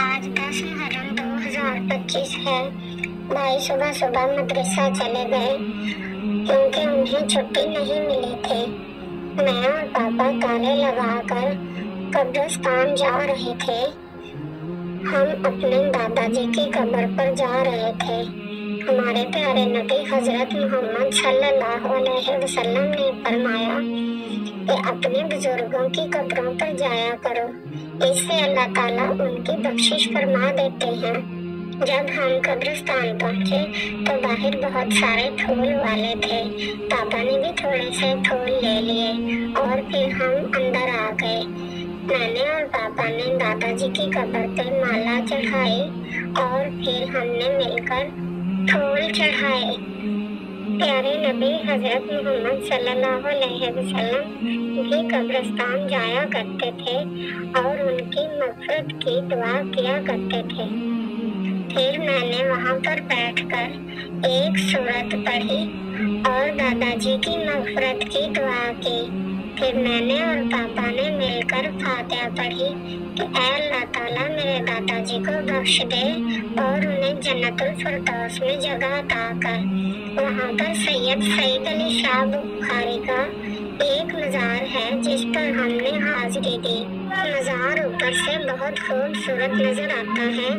آج 10 محرم 2025 ہے۔ بھائی صبح صبح مدرسہ چلے گئے کیونکہ انہیں چھٹی نہیں ملی تھی۔ میں اور پاپا تالے لگا کر قبرستان جا رہے تھے۔ ہم اپنے دادا جی کی قبر پر جا رہے تھے۔ ہمارے پیارے نبی حضرت محمد صلی اللہ علیہ وسلم نے فرمایا کہ اپنے بزرگوں کی قبروں پر جایا کرو، اس سے اللہ تعالیٰ ان کی بخشش فرما دیتے ہیں۔ جب ہم قبرستان پہنچے تو باہر بہت سارے پھول والے تھے۔ پاپا نے بھی تھوڑے سے پھول لے لیے اور پھر ہم اندر آ گئے۔ میں نے اور پاپا نے دادا جی کی قبر پہ مالا چڑھائی اور پھر ہم نے مل کر پھول چڑھائے۔ پیارے نبی حضرت محمد صلی اللہ علیہ وسلم بھی قبرستان جایا کرتے تھے اور ان کی مغفرت کی دعا کیا کرتے تھے۔ پھر میں نے وہاں پر بیٹھ کر ایک سورت پڑھی اور دادا جی کی مغفرت کی دعا کی۔ پھر میں نے اور پاپا نے مل کر فاتحہ پڑھی کہ اے اللہ تعالیٰ میرے دادا جی کو بخش دے اور انہیں جنت الفردوس میں جگہ عطا کر۔ وہاں پر سید علی شاہ بخاری کا ایک مزار ہے جس پر ہم نے حاضری دی۔ مزار اوپر سے بہت خوبصورت نظر آتا ہے۔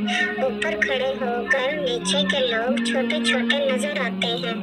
اوپر کھڑے ہو کر نیچے کے لوگ چھوٹے چھوٹے نظر آتے ہیں۔